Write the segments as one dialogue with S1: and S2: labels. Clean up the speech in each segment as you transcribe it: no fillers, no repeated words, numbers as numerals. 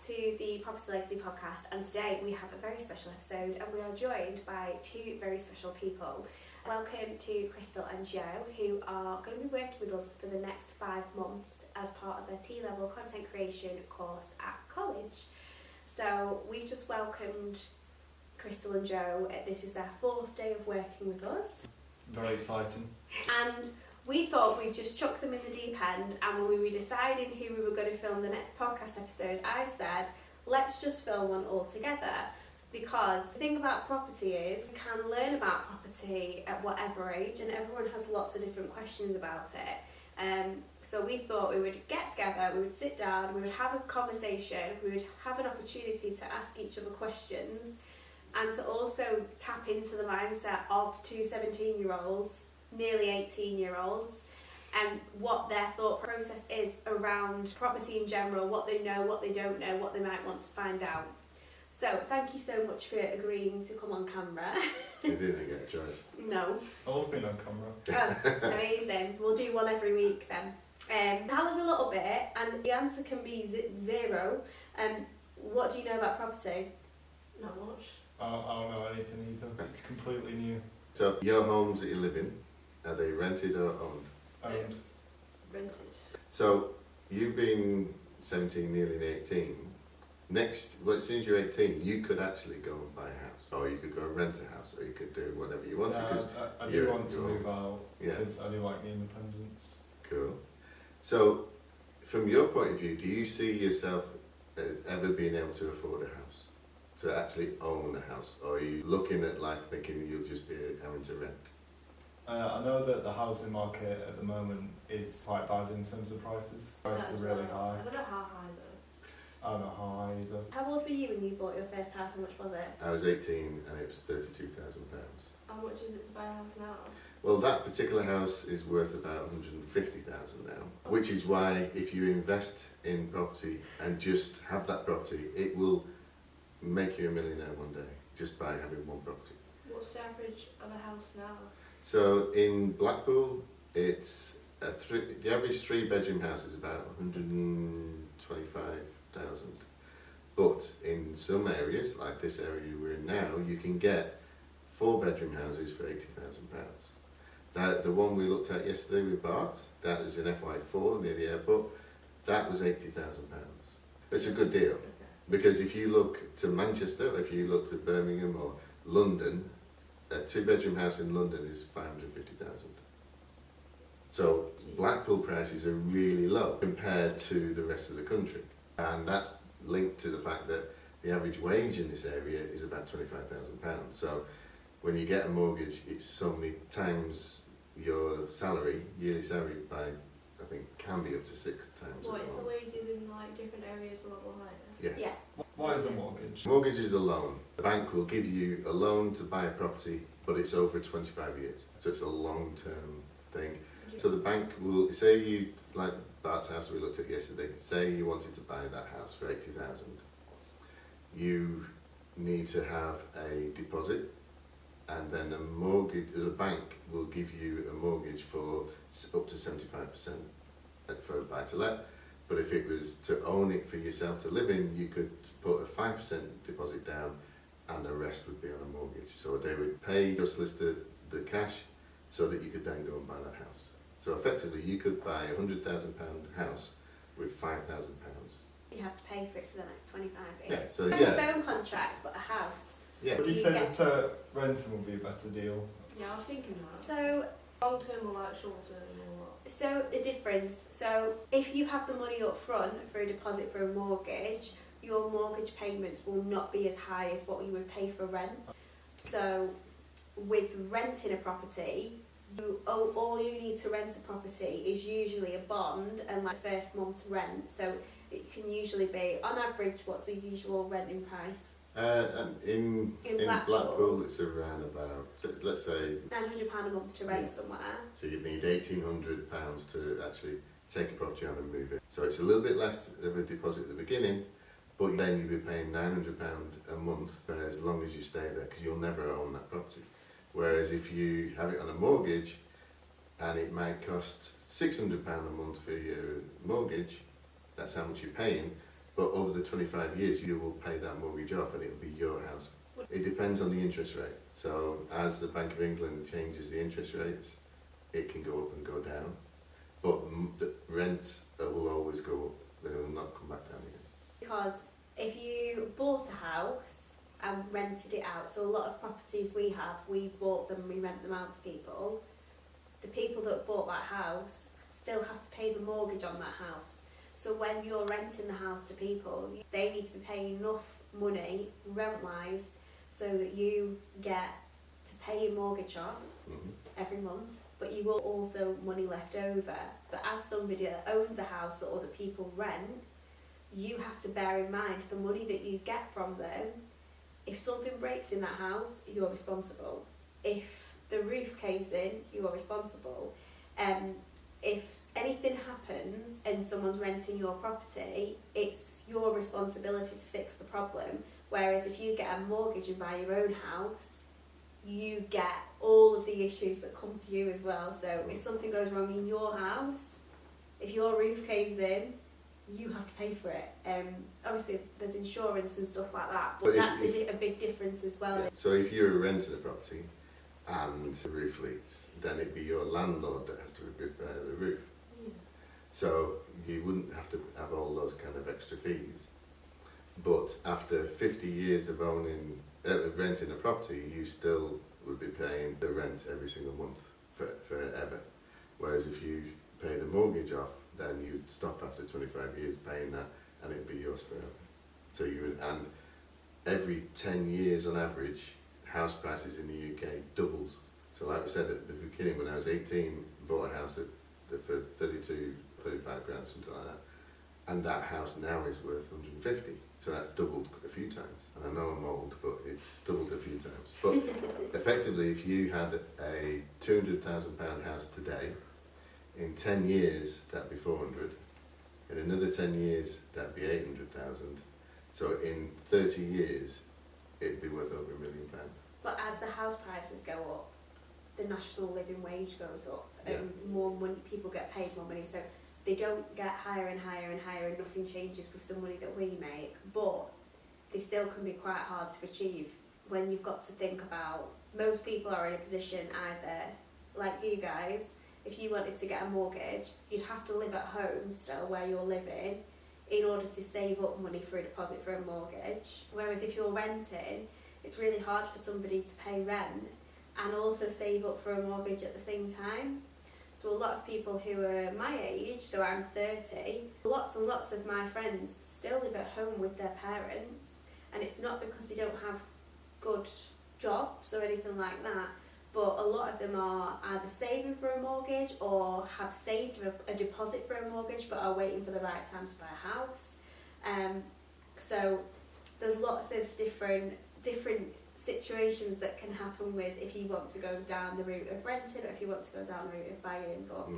S1: to the Property Legacy podcast, and today we have a very special episode and we are joined by two very special people. Welcome to Crystal and Joe, who are going to be working with us for the next 5 months as part of their T-level content creation course at college. So we've just welcomed Crystal and Joe. This is their 4th day of working with us.
S2: Very exciting.
S1: And we thought we'd just chuck them in the deep end, and when we were deciding who we were going to film the next podcast episode, I said, let's just film one all together, because the thing about property is you can learn about property at whatever age, and everyone has lots of different questions about it. So we thought we would get together, we would sit down, we would have a conversation, we would have an opportunity to ask each other questions, and to also tap into the mindset of two 17-year-olds, nearly 18-year-olds, and what their thought process is around property in general, what they know, what they don't know, what they might want to find out. So thank you so much for agreeing to come on camera.
S3: You didn't get a choice.
S1: No.
S2: I love being on camera.
S1: Oh, amazing. We'll do one every week then. Tell us a little bit, and the answer can be zero. What do you know about property?
S4: Not much.
S2: I don't know anything either. It's completely new.
S3: So, your homes that you live in, are they rented or owned?
S2: Owned.
S4: Rented.
S3: So, you being 17, nearly 18, as soon as you're 18, you could actually go and buy a house, or you could go and rent a house, or you could do whatever you want to.
S2: Yeah, I do want to move out because I do like the independence.
S3: Cool. So, from your point of view, do you see yourself as ever being able to afford a house? To actually own a house? Or are you looking at life thinking you'll just be having to rent?
S2: I know that the housing market at the moment is quite bad in terms of prices. Prices are really high.
S4: I don't know how high though.
S2: I don't know how high either.
S1: How old were you when you bought your first house? How much was it?
S3: I was 18 and it was £32,000.
S4: How much is it to buy a house now?
S3: Well, that particular house is worth about 150,000 now, which is why if you invest in property and just have that property, it will make you a millionaire one day just by having one property.
S4: What's the average of a house now?
S3: So in Blackpool, it's the average 3-bedroom house is about 125,000. But in some areas, like this area we're in now, you can get 4-bedroom houses for £80,000. The one we looked at yesterday with Bart, that is in FY4 near the airport, that was £80,000. It's a good deal. Because if you look to Manchester, if you look to Birmingham or London, a 2-bedroom house in London is 550,000. So Blackpool prices are really low compared to the rest of the country. And that's linked to the fact that the average wage in this area is about £25,000. So when you get a mortgage, it's so many times your salary, yearly salary, by I think can be up to 6 times.
S4: What is the wages in like different areas a little higher?
S3: Yes.
S1: Yeah.
S2: What is a mortgage?
S3: Mortgage is a loan. The bank will give you a loan to buy a property, but it's over 25 years. So it's a long-term thing. So the bank will, say you, like Bart's house we looked at yesterday, say you wanted to buy that house for 80,000. You need to have a deposit, and then the bank will give you a mortgage for up to 75% for a buy-to-let. But if it was to own it for yourself to live in, you could put a 5% deposit down and the rest would be on a mortgage. So they would pay your solicitor the cash so that you could then go and buy that house. So effectively you could buy a £100,000 house with £5,000.
S1: You have to pay for it for the next 25 years.
S3: Yeah, so
S1: Not
S3: yeah.
S1: a phone contract, but a house.
S3: Yeah.
S2: Would you say that renting would be a better deal?
S4: Yeah, I was thinking that.
S1: So
S4: Long term or like short term or what?
S1: So the difference, so if you have the money up front for a deposit for a mortgage, your mortgage payments will not be as high as what you would pay for rent. So with renting a property, all you need to rent a property is usually a bond and like first month's rent. So it can usually be, on average, what's the usual renting price?
S3: In Blackpool it's around about, let's say
S1: £900 a month to rent somewhere.
S3: So you'd need £1,800 to actually take a property on and move it. So it's a little bit less of a deposit at the beginning, but then you'll be paying £900 a month for as long as you stay there, because you'll never own that property. Whereas if you have it on a mortgage and it might cost £600 a month for your mortgage, that's how much you're paying, But over the 25 years, you will pay that mortgage off and it will be your house. It depends on the interest rate. So as the Bank of England changes the interest rates, it can go up and go down. But the rents will always go up. They will not come back down again.
S1: Because if you bought a house and rented it out, so a lot of properties we have, we bought them, we rent them out to people. The people that bought that house still have to pay the mortgage on that house. So when you're renting the house to people, they need to be paying enough money, rent-wise, so that you get to pay your mortgage off every month, but you will also money left over. But as somebody that owns a house that other people rent, you have to bear in mind the money that you get from them. If something breaks in that house, you're responsible. If the roof caves in, you're responsible. If anything happens and someone's renting your property, it's your responsibility to fix the problem. Whereas if you get a mortgage and buy your own house, you get all of the issues that come to you as well. So if something goes wrong in your house, if your roof caves in, you have to pay for it. Obviously there's insurance and stuff like that, but that's a big difference as well.
S3: Yeah. So if you're renting a property and the roof leaks, then it'd be your landlord that has to repair the roof.
S4: Yeah.
S3: So you wouldn't have to have all those kind of extra fees. But after 50 years of renting a property, you still would be paying the rent every single month forever. Whereas if you pay the mortgage off, then you'd stop after 25 years paying that, and it'd be yours forever. So and every 10 years on average, house prices in the UK doubles. So like we said at the beginning, when I was 18, bought a house for 32, 35 grand, something like that. And that house now is worth 150. So that's doubled a few times. And I know I'm old, but it's doubled a few times. But effectively, if you had a £200,000 house today, in 10 years, that'd be 400. In another 10 years, that'd be 800,000. So in 30 years, it'd be worth over £1 million.
S1: But as the house prices go up, the national living wage goes up,
S3: Yeah.
S1: and more money, people get paid more money. So they don't get higher and higher and higher, and nothing changes with the money that we make. But they still can be quite hard to achieve when you've got to think about, most people are in a position either, like you guys, if you wanted to get a mortgage, you'd have to live at home still where you're living in order to save up money for a deposit for a mortgage. Whereas if you're renting, it's really hard for somebody to pay rent and also save up for a mortgage at the same time. So a lot of people who are my age, so I'm 30, lots and lots of my friends still live at home with their parents, and it's not because they don't have good jobs or anything like that, but a lot of them are either saving for a mortgage or have saved a deposit for a mortgage but are waiting for the right time to buy a house. So there's lots of different situations that can happen with if you want to go down the route of renting or if you want to go down the route of buying. But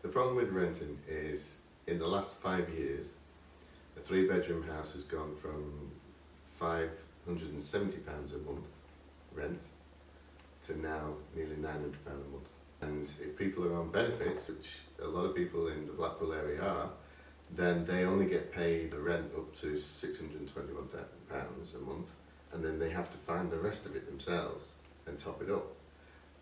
S3: the problem with renting is, in the last 5 years, a 3-bedroom house has gone from £570 a month rent to now nearly £900 a month. And if people are on benefits, which a lot of people in the Blackpool area are, then they only get paid the rent up to £621 a month, and then they have to find the rest of it themselves and top it up.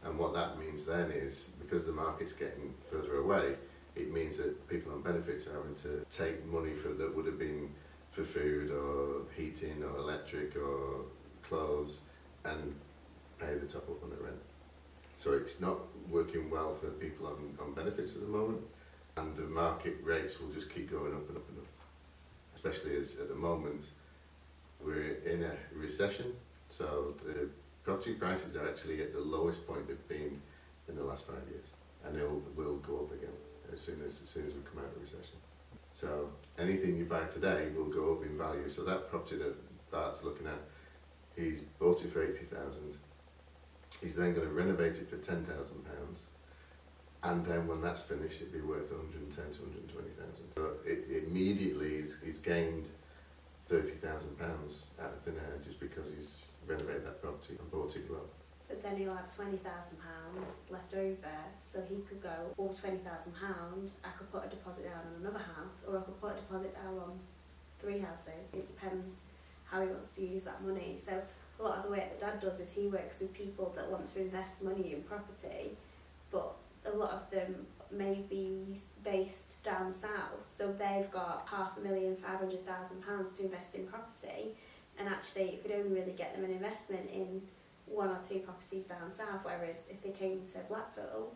S3: And what that means then is, because the market's getting further away, it means that people on benefits are having to take money that would have been for food or heating or electric or clothes and pay the top up on the rent. So it's not working well for people on benefits at the moment, and the market rates will just keep going up and up and up. Especially as at the moment we're in a recession, so the property prices are actually at the lowest point they've been in the last 5 years, and they will go up again as soon as we come out of recession. So anything you buy today will go up in value. So that property that Bart's looking at, he's bought it for 80,000. He's then going to renovate it for £10,000, and then when that's finished, it'd be worth 110 to 120,000. So it immediately he's gained £30,000 out of thin air just because he's renovated that property and bought it low.
S1: But then he'll have £20,000 left over, so he could go, or £20,000, I could put a deposit down on another house, or I could put a deposit down on 3 houses. It depends how he wants to use that money. So a lot of the work that Dad does is he works with people that want to invest money in property, but a lot of them may be based down south, so they've got £500,000, £500,000 to invest in property, and actually it could only really get them an investment in 1 or 2 properties down south, whereas if they came to Blackpool,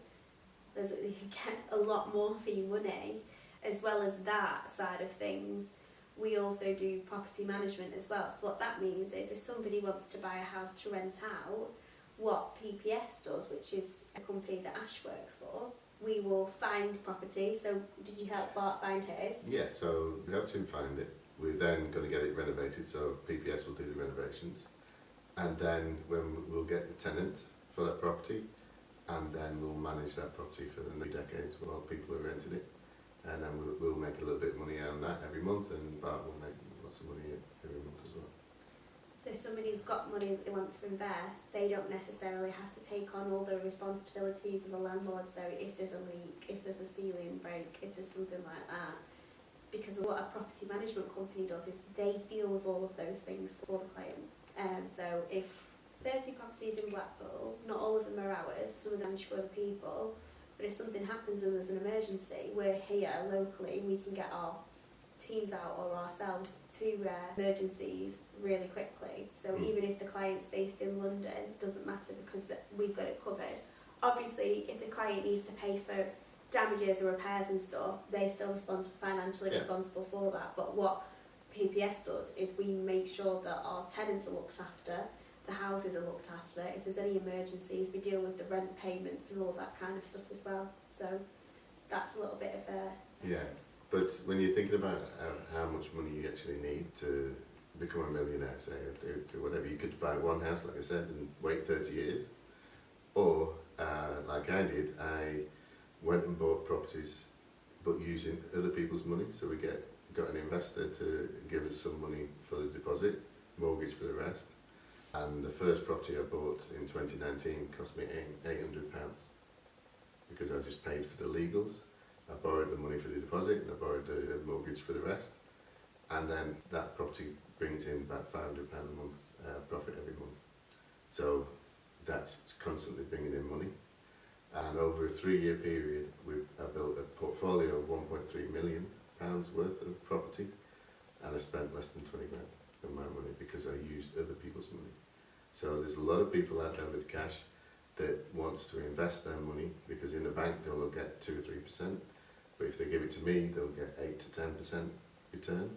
S1: you could get a lot more for your money. As well as that side of things, we also do property management as well. So what that means is if somebody wants to buy a house to rent out, what PPS does, which is a company that Ash works for, we will find property. So did you help Bart find his?
S3: Yeah, so we helped him find it. We're then going to get it renovated, so PPS will do the renovations. And then we'll get the tenant for that property, and then we'll manage that property for the next decades while people are renting it. And then we'll make a little bit of money on that every month, and Bart will make lots of money every month as well.
S1: So if somebody's got money that they want to invest, they don't necessarily have to take on all the responsibilities of a landlord. So if there's a leak, if there's a ceiling break, if there's something like that, because what a property management company does is they deal with all of those things for the client. So if 30 properties in Blackpool, not all of them are ours, some of them are for other people, but if something happens and there's an emergency, we're here locally, we can get our teams out or ourselves to emergencies really quickly. So even if the client's based in London, it doesn't matter because we've got it covered. Obviously, if the client needs to pay for damages or repairs and stuff, they're still financially responsible for that. But what PPS does is we make sure that our tenants are looked after, the houses are looked after. If there's any emergencies, we deal with the rent payments and all that kind of stuff as well. So that's a little bit of a sense.
S3: But when you're thinking about how much money you actually need to become a millionaire, say, or do whatever, you could buy one house, like I said, and wait 30 years. Or, like I did, I went and bought properties, but using other people's money. So we got an investor to give us some money for the deposit, mortgage for the rest. And the first property I bought in 2019 cost me £800 because I just paid for the legals. I borrowed the money for the deposit and I borrowed the mortgage for the rest. And then that property brings in about £500 a month profit every month. So that's constantly bringing in money. And over a 3-year period, I built a portfolio of £1.3 million worth of property, and I spent less than 20 grand of my money because I used other people's money. So there's a lot of people out there with cash that wants to invest their money, because in the bank they'll get 2 or 3%, but if they give it to me, they'll get 8 to 10% return.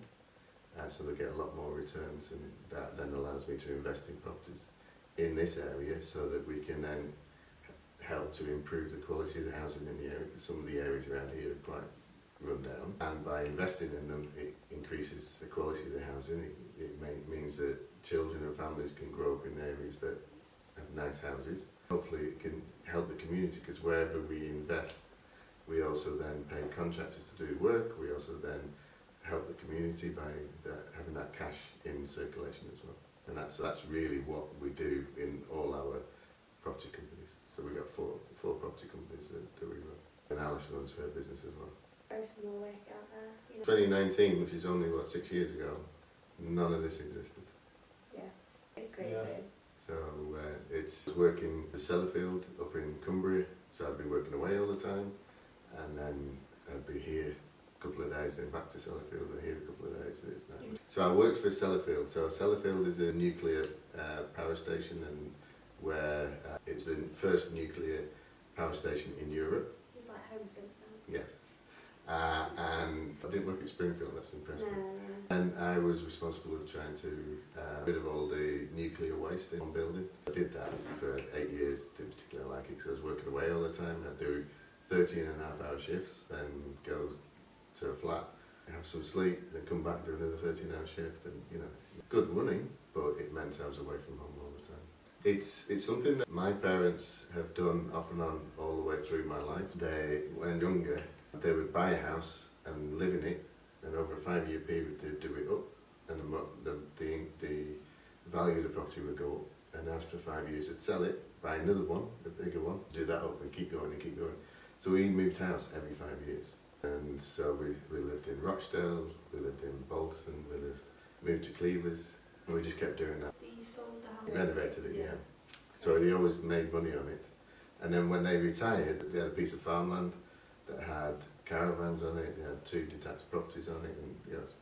S3: So they'll get a lot more returns, and that then allows me to invest in properties in this area so that we can then help to improve the quality of the housing in the area, because some of the areas around here are quite run down. And by investing in them, it increases the quality of the housing. It means that children and families can grow up in areas that have nice houses. Hopefully it can help the community, because wherever we invest, we also then pay contractors to do work. We also then help the community by having that cash in circulation as well. And that's really what we do in all our property companies. So we've got four property companies that we run. And Alice runs her business as well.
S1: Very small work out there. You know.
S3: 2019, which is only, 6 years ago, none of this existed.
S1: Yeah, it's crazy.
S2: Yeah.
S3: So it's working the Sellafield up in Cumbria, so I'd be working away all the time, and then I'd be here a couple of days, then back to Sellafield, and here a couple of days. So I worked for Sellafield. So Sellafield is a nuclear power station, and where it was the first nuclear power station in Europe.
S1: It's like home since
S3: Yes. And I didn't work at Springfield, that's impressive.
S1: No.
S3: And I was responsible for trying to get rid of all the nuclear waste in one building. I did that for 8 years, didn't particularly like it because I was working away all the time. I'd do 13.5-hour shifts, then go to a flat, have some sleep, then come back, do another 13-hour shift, and good money, but it meant I was away from home all the time. It's something that my parents have done off and on all the way through my life. When younger, they would buy a house and live in it, and over a 5-year period they'd do it up, and the value of the property would go up, and after 5 years they'd sell it, buy another one, a bigger one, do that up and keep going and keep going. So we moved house every 5 years, and so we lived in Rochdale, we lived in Bolton, we lived moved to Cleveland's, and we just kept doing that.
S4: He sold the house.
S3: He renovated it, yeah. So he always made money on it. And then when they retired, they had a piece of farmland that had caravans on it, they had 2 detached properties on it, and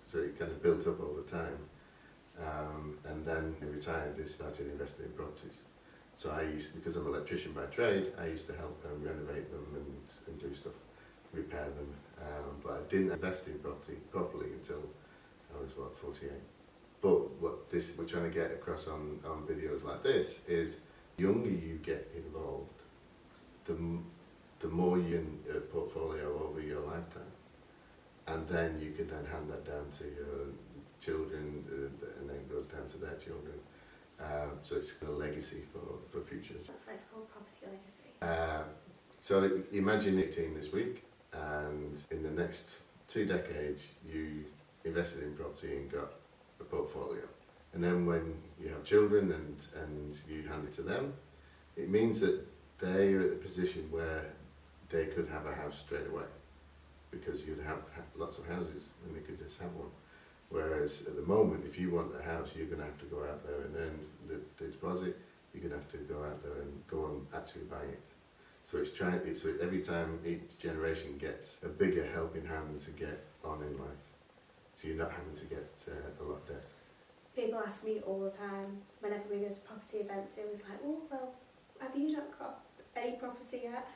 S3: so it kind of built up over time. And then they retired, they started investing in properties. So I used, because I'm an electrician by trade, I used to help them renovate them and do stuff, repair them. But I didn't invest in property properly until I was, 48. But what we're trying to get across on videos like this is, the younger you get involved, the more you can portfolio over your lifetime. And then you can then hand that down to your children, and then it goes down to their children. So it's a legacy for future.
S1: That's why it's called property legacy.
S3: So imagine 18 this week, and in the next 2 decades you invested in property and got a portfolio. And then when you have children and you hand it to them, it means that they're at a position where they could have a house straight away, because you'd have lots of houses and they could just have one. Whereas at the moment, if you want a house, you're going to have to go out there and earn the deposit. You're going to have to go out there and go and actually buy it. So it's every time each generation gets a bigger helping hand to get on in life. So you're not having to get a lot of debt.
S1: People ask me all the time, whenever we go to property events, they always like, oh, well, have you not got any property yet?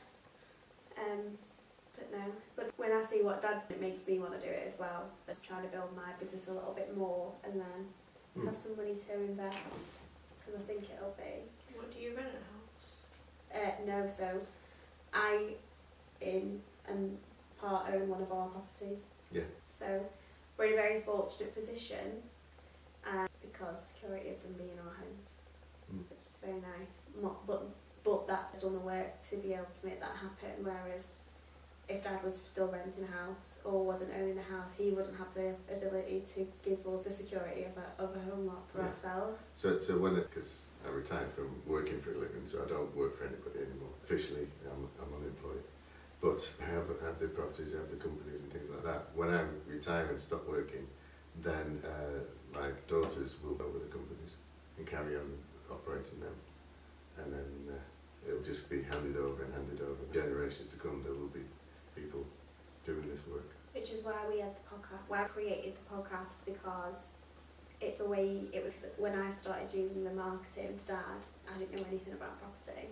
S1: But no. But when I see what Dad's doing, it makes me want to do it as well. Just trying to build my business a little bit more and then have some money to invest, because I think it'll be.
S4: What, do you rent a house?
S1: No, so I part own one of our properties.
S3: Yeah.
S1: So we're in a very fortunate position, because security of them being our homes. It's very nice. But that's done the work to be able to make that happen. Whereas if Dad was still renting a house or wasn't owning a house, he wouldn't have the ability to give us the security of a home lot for ourselves.
S3: So because I retired from working for a living, so I don't work for anybody anymore. Officially, I'm unemployed. But I have the properties, I have the companies and things like that. When I retire and stop working, then my daughters will go with the companies and carry on operating them. And then it'll just be handed over and handed over. Generations to come, there will be people doing this work.
S1: Which is why we had the podcast, why I created the podcast, because it's a way, when I started doing the marketing for Dad, I didn't know anything about property.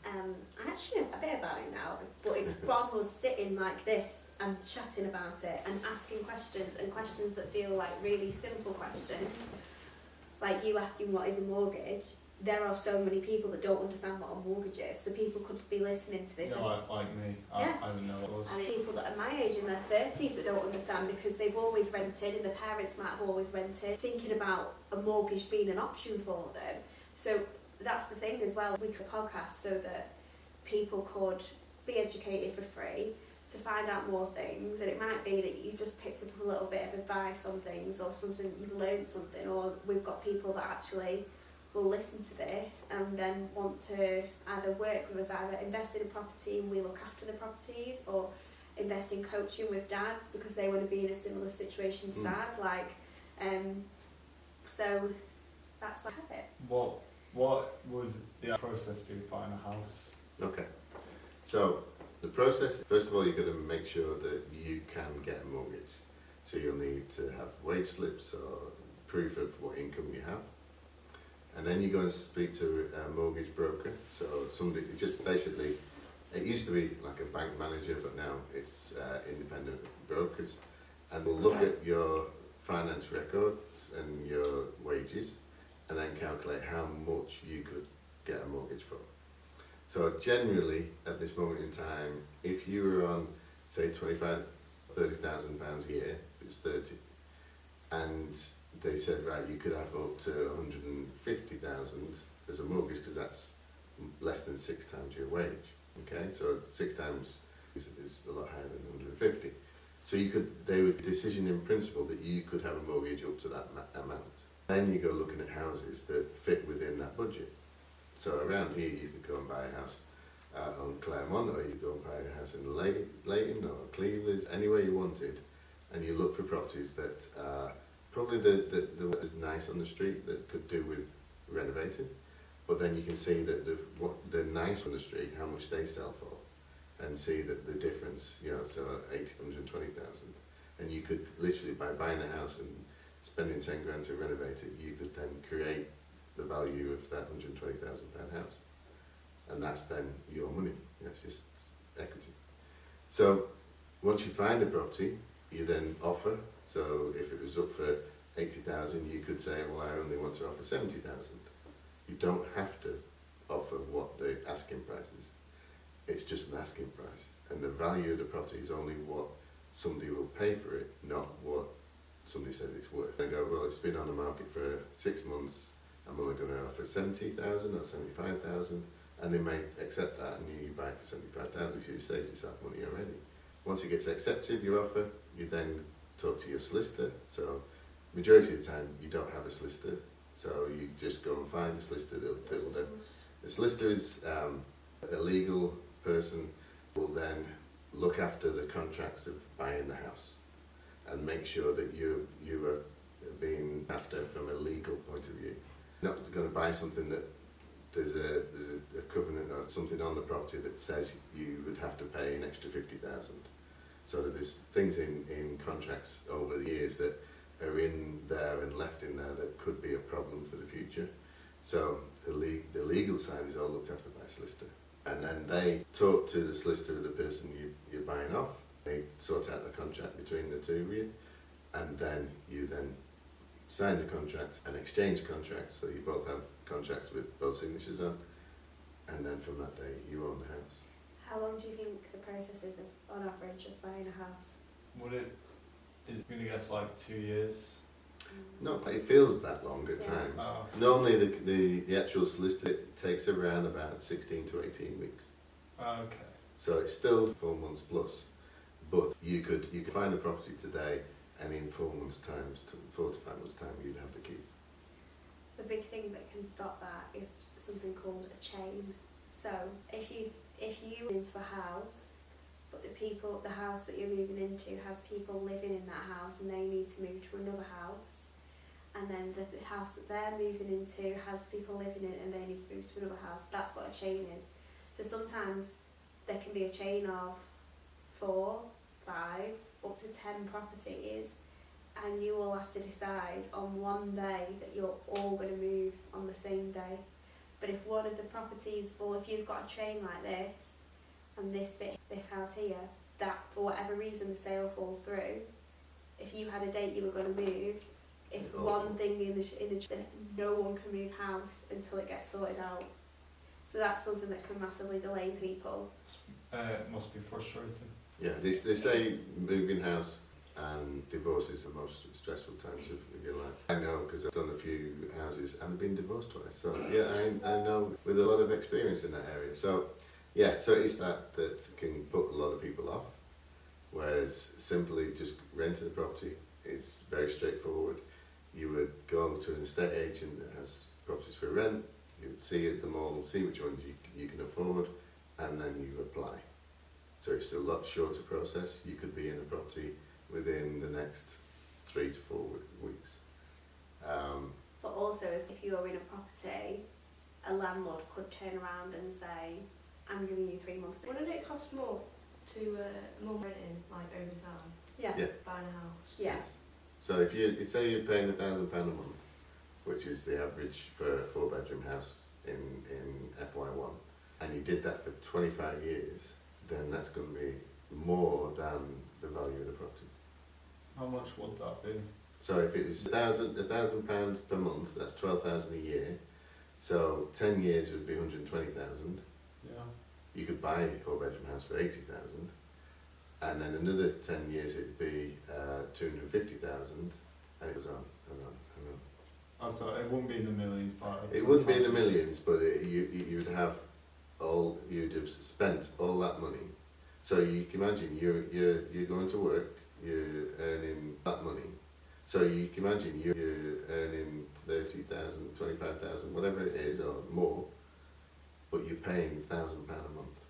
S1: I actually know a bit about it now, but it's from us sitting like this and chatting about it and asking questions, and questions that feel like really simple questions, like you asking what is a mortgage. There are so many people that don't understand what a mortgage is, so people could be listening to this.
S2: Like me, I didn't know what it was.
S1: And people that are my age in their 30s that don't understand, because they've always rented and their parents might have always rented, thinking about a mortgage being an option for them. So that's the thing as well, we could podcast so that people could be educated for free to find out more things, and it might be that you just picked up a little bit of advice on things, or something, you've learned something, or we've got people that actually will listen to this and then want to either work with us, either invest in a property and we look after the properties, or invest in coaching with Dad because they want to be in a similar situation to Dad. So that's what I have it.
S2: What would the process be buying a house?
S3: Okay, so the process, first of all, you've got to make sure that you can get a mortgage. So you'll need to have wage slips or proof of what income you have. And then you go and speak to a mortgage broker. So somebody, just basically, it used to be like a bank manager, but now it's independent brokers. And we'll look at your finance records and your wages, and then calculate how much you could get a mortgage for. So generally, at this moment in time, if you were on, say, £25,000, £30,000 a year, it's 30, and they said, right, you could have up to 150,000 as a mortgage, because that's less than 6 times your wage. Okay, so 6 times is a lot higher than 150. So they were decision in principle that you could have a mortgage up to that amount. Then you go looking at houses that fit within that budget. So around here, you could go and buy a house on Claremont, or you could go and buy a house in Leighton or Cleveland, anywhere you wanted, and you look for properties that are probably the what is nice on the street that could do with renovating, but then you can see that the nice on the street, how much they sell for, and see that the difference, you know, so 80, 120,000, and you could literally, by buying a house and spending 10 grand to renovate it, you could then create the value of that £120,000 house, and that's then your money. It's just equity. So once you find a property, you then offer. So if it was up for 80,000, you could say, well, I only want to offer 70,000. You don't have to offer what the asking price is. It's just an asking price, and the value of the property is only what somebody will pay for it, not what somebody says it's worth. They go, well, it's been on the market for 6 months, I'm only going to offer 70,000 or 75,000, and they may accept that, and you buy it for 75,000, so you saved yourself money already. Once it gets accepted, your offer, you then talk to your solicitor. So majority of the time you don't have a solicitor, so you just go and find a solicitor. The solicitor is a legal person who will then look after the contracts of buying the house and make sure that you are being after from a legal point of view. Not going to buy something that there's a covenant or something on the property that says you would have to pay an extra 50,000. So there's things in contracts over the years that are in there and left in there that could be a problem for the future. So the legal side is all looked after by a solicitor. And then they talk to the solicitor of the person you're buying off. They sort out the contract between the two of you. And then you then sign the contract and exchange contracts. So you both have contracts with both signatures on. And then from that day, you own the house.
S1: How long do you think the process is on average of buying a house?
S2: Is it going to get like 2 years?
S3: No, it feels that long at
S1: Yeah.
S3: times.
S2: Oh.
S3: Normally the actual solicitor takes around about 16 to 18 weeks.
S2: Okay.
S3: So it's still 4 months plus. But you could find a property today, and in 4 months' time, 4 to 5 months' time, you'd have the keys.
S1: The big thing that can stop that is something called a chain. So if you into a house, but the house that you're moving into has people living in that house, and they need to move to another house, and then the house that they're moving into has people living in it, and they need to move to another house. That's what a chain is. So sometimes there can be a chain of 4, 5, up to 10 properties, and you will have to decide on one day that you're all going to move on the same day. But if one of the properties, or if you've got a chain like this, and this house here, that for whatever reason the sale falls through, if you had a date you were going to move, if one thing in the then no one can move house until it gets sorted out. So that's something that can massively delay people.
S2: It must be frustrating.
S3: Yeah, they say moving house and divorce is the most stressful times of your life. I know, because I've done a few houses and I've been divorced twice. So yeah, I know, with a lot of experience in that area. So yeah, so it's that can put a lot of people off. Whereas simply just renting a property, it's very straightforward. You would go to an estate agent that has properties for rent. You would see at the mall, see which ones you can afford, and then you apply. So it's a lot shorter process. You could be in a property within the next 3 to 4 weeks.
S1: But also, if you're in a property, a landlord could turn around and say, I'm giving you 3 months.
S4: Wouldn't it cost more to mum renting, like over time,
S1: Yeah.
S3: Yeah.
S4: buying a house?
S1: Yeah.
S3: So if you say you're paying £1,000 a month, which is the average for a 4-bedroom house in FY1, and you did that for 25 years, then that's going to be more than the value of the property.
S2: How much would that be?
S3: So if it was £1,000 per month, that's 12,000 a year. So 10 years would be 120,000.
S2: Yeah.
S3: You could buy a 4-bedroom house for 80,000, and then another 10 years it'd be 250,000, and it goes on and on and on.
S2: Oh, so it wouldn't be in the millions, but
S3: It wouldn't be in the millions, but you'd have spent all that money. So you can imagine you're going to work, you're earning that money. So you can imagine you're earning 30,000, 25,000, whatever it is, or more, but you're paying £1,000 a month.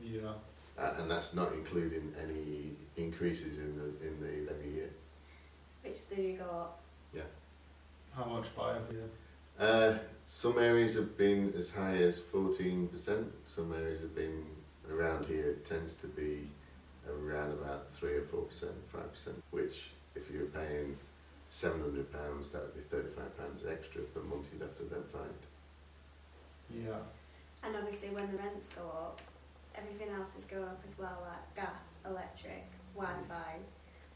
S2: Yeah.
S3: And that's not including any increases in the every year.
S1: Which do go up.
S3: Yeah.
S2: How much by every year?
S3: Some areas have been as high as 14%. Some areas have been around here. It tends to be around about 3 or 4%, 5%. Which, if you're paying £700, that would be £35 extra per month you'd have to then find.
S2: Yeah.
S1: And obviously when the rents go up, everything else is going up as well, like gas, electric, Wi-Fi,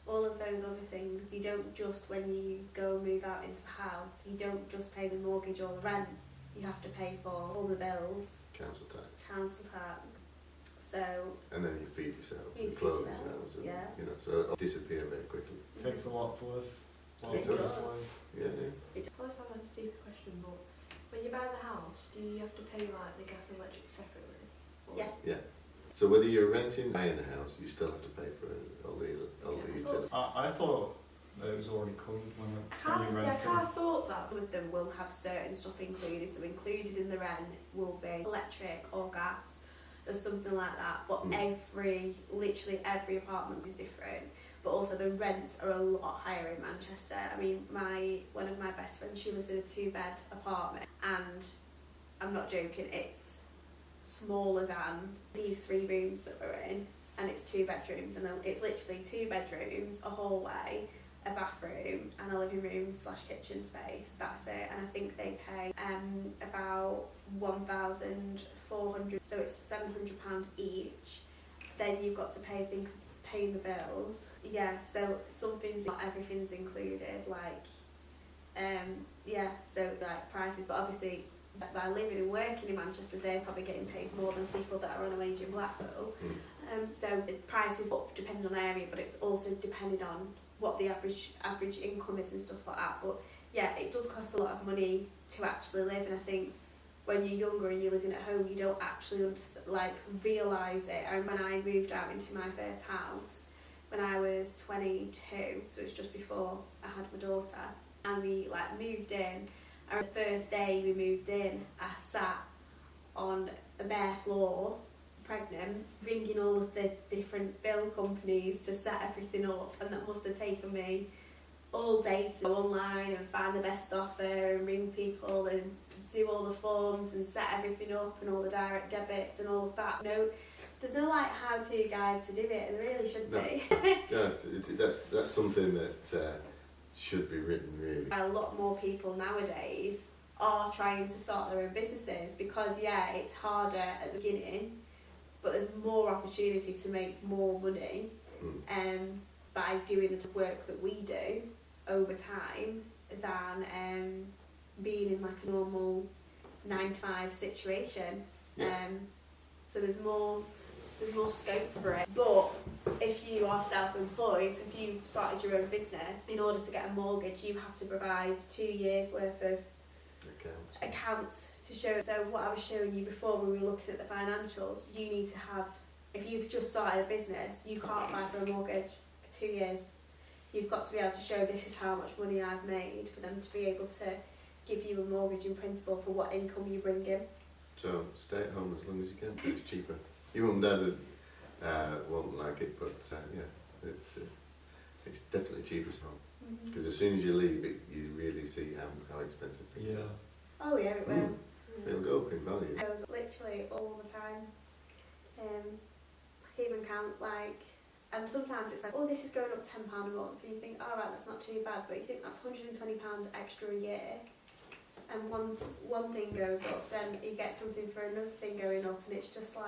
S1: all of those other things. You don't just, when you go move out into a house, you don't just pay the mortgage or the rent, you have to pay for all the bills,
S3: Council tax.
S1: council tax. So
S3: And then you feed yourself,
S1: You
S3: and
S1: feed
S3: clothes
S1: yourself,
S3: yourselves, and,
S1: yeah.
S3: you know, so it'll disappear very quickly.
S2: Takes a lot to live. Well,
S1: It
S2: to
S1: does.
S2: live.
S3: Yeah, yeah.
S4: It probably sounds like a stupid question, but when you buy the house, do you have to pay like the gas and electric separately? Or
S1: Yeah.
S3: Yeah. So whether you're renting or buying the house, you still have to pay for all the
S4: Yeah, I
S3: utilities.
S2: I thought that it was already covered when you
S4: I kind
S2: rented.
S4: of thought that.
S1: with them will have certain stuff included. So included in the rent will be electric or gas or something like that. But literally every apartment is different. But also the rents are a lot higher in Manchester. I mean, one of my best friends, she lives in a 2-bed apartment, and I'm not joking, it's smaller than these 3 rooms that we're in, and it's 2 bedrooms, and then it's literally 2 bedrooms, a hallway, a bathroom, and a living room / kitchen space. That's it. And I think they pay about 1,400, so it's £700 each. Then you've got to paying the bills. Yeah, so not everything's included, like so like prices, but obviously by living and working in Manchester, they're probably getting paid more than people that are on a wage in Blackpool. So the price is up depending on area, but it's also depending on what the average income is and stuff like that. But yeah, it does cost a lot of money to actually live, and I think when you're younger and you're living at home, you don't actually realise it. And when I moved out into my first house when I was 22, so it's just before I had my daughter, and we moved in. And the first day we moved in, I sat on a bare floor, pregnant, ringing all of the different bill companies to set everything up, and that must have taken me all day to go online and find the best offer and ring people and do all the forms and set everything up and all the direct debits and all of that. No, there's no how-to guide to do it, and there really should be.
S3: Yeah, that's something that should be written, really.
S1: A lot more people nowadays are trying to start their own businesses because it's harder at the beginning, but there's more opportunity to make more money by doing the work that we do over time than being in a normal 9-to-5 situation.
S3: Yeah.
S1: So there's more scope for it. But if you are self-employed, if you started your own business, in order to get a mortgage, you have to provide 2 years worth of accounts to show. So what I was showing you before when we were looking at the financials, you need to have, if you've just started a business, you can't apply for a mortgage for 2 years. You've got to be able to show this is how much money I've made for them to be able to give you a mortgage in principle for what income you bring in.
S3: So stay at home as long as you can, it's cheaper. Your mum and dad won't like it, but it's definitely cheaper at home. Because as soon as you leave it, you really see how expensive things are.
S1: Oh yeah, it will.
S3: They'll go up in value.
S1: It goes literally all the time. I can even count and sometimes it's oh, this is going up £10 a month, and you think, all right, that's not too bad, but you think that's £120 extra a year. And once one thing goes up, then you get something for another thing going up, and it's just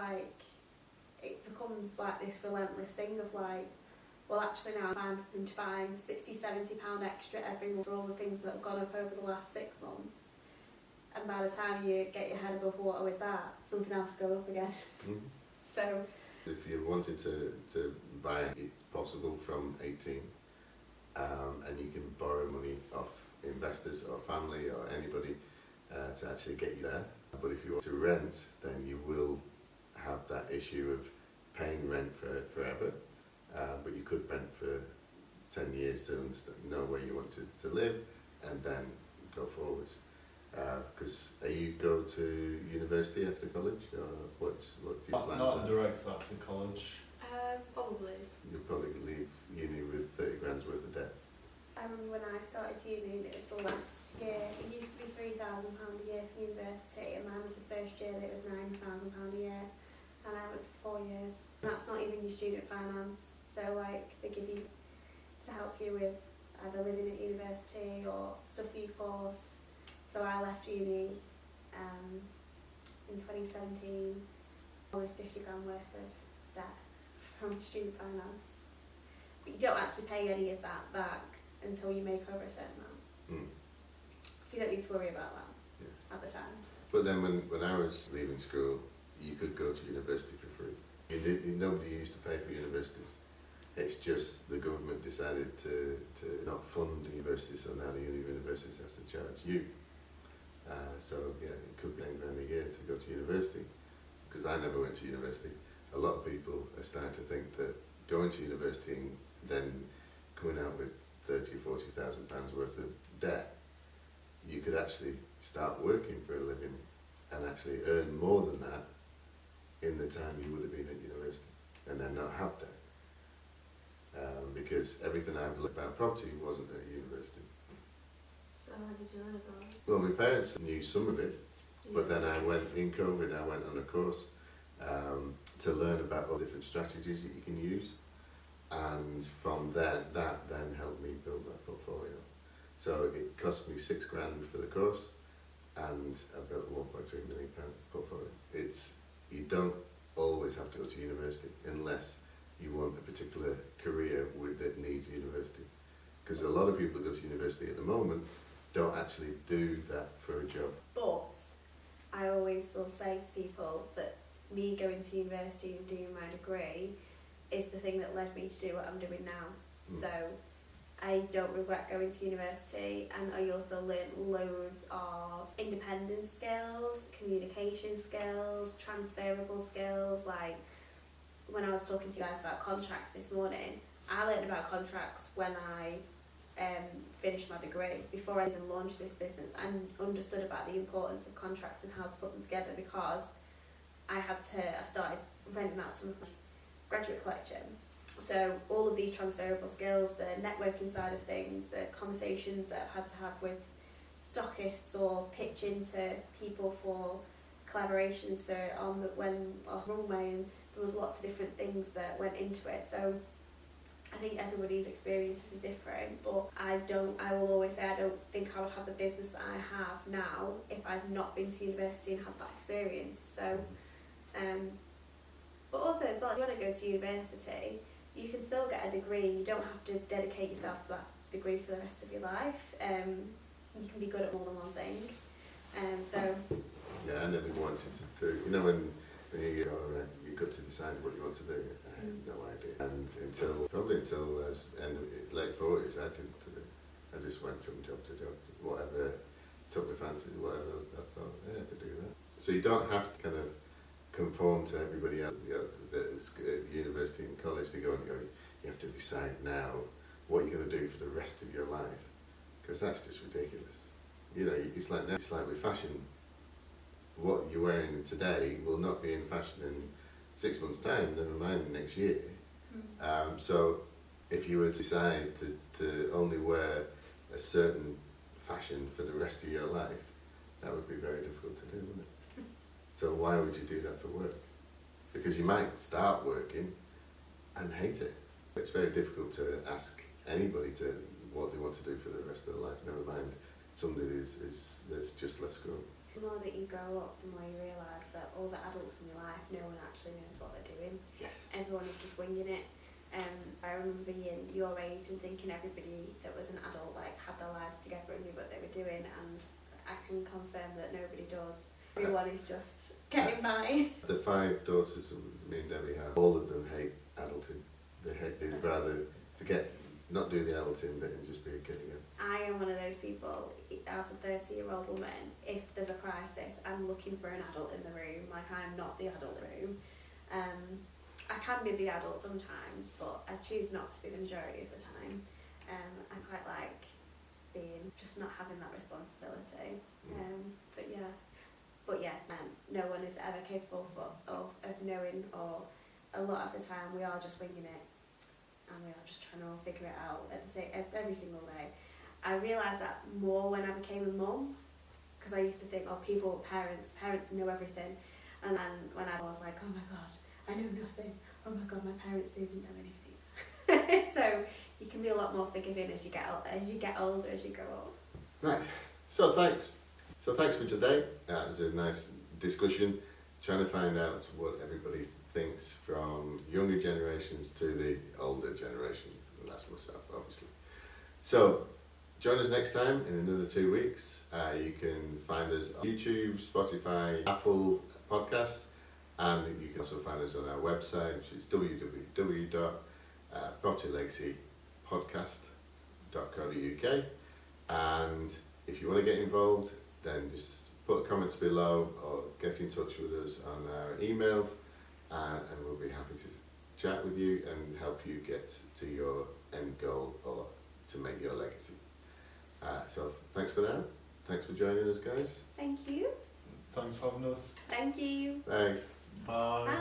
S1: it becomes this relentless thing of well, actually now I'm having to find £60-70 extra every month for all the things that have gone up over the last 6 months. And by the time you get your head above water with that, something else goes up again. So
S3: if you wanted to buy it, it's possible from 18, and you can borrow money off investors or family or anybody to actually get you there. But if you want to rent, then you will have that issue of paying rent for forever, but you could rent for 10 years to know where you want to live and then go forwards. Because you go to university after college, or what do you plan?
S2: Not direct after college.
S4: Probably.
S3: You'll probably leave uni with 30 grand's worth of debt.
S1: I remember when I started uni, and it was the last year. It used to be £3,000 a year for university, and mine was the first year that it was £9,000 a year, and I went for 4 years. And that's not even your student finance. So like they give you to help you with either living at university or stuff for your course. So I left uni in 2017, almost 50 grand worth of debt from student finance. But you don't actually pay any of that back until you make over a certain amount. So you don't need to worry about that at the time.
S3: But then when I was leaving school, you could go to university for free. Nobody used to pay for universities. It's just the government decided to not fund the universities, so now the universities has to charge you. So yeah, it could be £10 grand a year to go to university, because I never went to university. A lot of people are starting to think that going to university and then coming out with £30,000 or £40,000 worth of debt, you could actually start working for a living and actually earn more than that in the time you would have been at university, and then not have debt. Because everything I've learned about property wasn't at university.
S4: So how did you learn about it?
S3: Well, my parents knew some of it, but then in COVID, I went on a course to learn about all different strategies that you can use, and from there, that then helped me build my portfolio. So it cost me £6 grand for the course, and I built a £1.3 million portfolio. You don't always have to go to university unless you want a particular career that needs university. Because a lot of people that go to university at the moment don't actually do that for a job.
S1: But I always will say to people that me going to university and doing my degree is the thing that led me to do what I'm doing now. So I don't regret going to university, and I also learned loads of independent skills, communication skills, transferable skills. Like when I was talking to you guys about contracts this morning, I learned about contracts when I finished my degree. Before I even launched this business, I understood about the importance of contracts and how to put them together, because I started renting out some of my graduate collection. So all of these transferable skills, the networking side of things, the conversations that I've had to have with stockists or pitching to people for collaborations on the runway, and there was lots of different things that went into it. So I think everybody's experiences are different, but I will always say I don't think I would have the business that I have now if I'd not been to university and had that experience. So, but also as well, if you want to go to university, you can still get a degree. You don't have to dedicate yourself to that degree for the rest of your life. You can be good at more than one thing.
S3: Yeah, I never wanted to do. You know, when you got to decide what you want to do. I had no idea, and probably until I was late 40s, I didn't do. I just went from job to job, whatever took my fancy, whatever I thought, yeah, I could do that. So you don't have to kind of conform to everybody else at university and college to go and go. You have to decide now what you're going to do for the rest of your life, because that's just ridiculous. You know, it's like with fashion. What you're wearing today will not be in fashion in 6 months' time, never mind next year. So if you were to decide to only wear a certain fashion for the rest of your life, that would be very difficult to do, wouldn't it? So why would you do that for work? Because you might start working and hate it. It's very difficult to ask anybody to what they want to do for the rest of their life, never mind somebody that's just left school.
S1: The more that you grow up, the more you realise that all the adults in your life, no one actually knows what they're doing.
S3: Yes.
S1: Everyone is just winging it. I remember being your age and thinking everybody that was an adult had their lives together and knew what they were doing, and I can confirm that nobody does. Everyone is just getting by.
S3: The 5 daughters me and Debbie have, all of them hate adulting. They'd rather not do the adulting bit and just be a kid again. I am one of those people, as a 30-year-old woman, if there's a crisis, I'm looking for an adult in the room. I'm not the adult in the room. I can be the adult sometimes, but I choose not to be the majority of the time. I quite like just not having that responsibility. But yeah, no one is ever capable of knowing, or a lot of the time we are just winging it.
S1: and we are just trying to all figure it out every single day. I realised that more when I became a mum, because I used to think, oh, parents know everything, and then when I was like, oh my god, I know nothing, oh my god, my parents, they didn't know anything. So you can be a lot more forgiving as you get older, as you grow up.
S3: Right, so thanks for today. It was a nice discussion, trying to find out what everybody thinks from younger generations to the older generation, and that's myself, obviously. So join us next time in another 2 weeks. You can find us on YouTube, Spotify, Apple Podcasts, and you can also find us on our website, which is www.propertylegacypodcast.co.uk. And if you want to get involved, then just put comments below or get in touch with us on our emails, and we'll be happy to chat with you and help you get to your end goal or to make your legacy. So thanks for now. Thanks for joining us, guys.
S1: Thank you.
S2: Thanks for having us.
S1: Thank you.
S3: Thanks.
S2: Bye.
S1: Bye.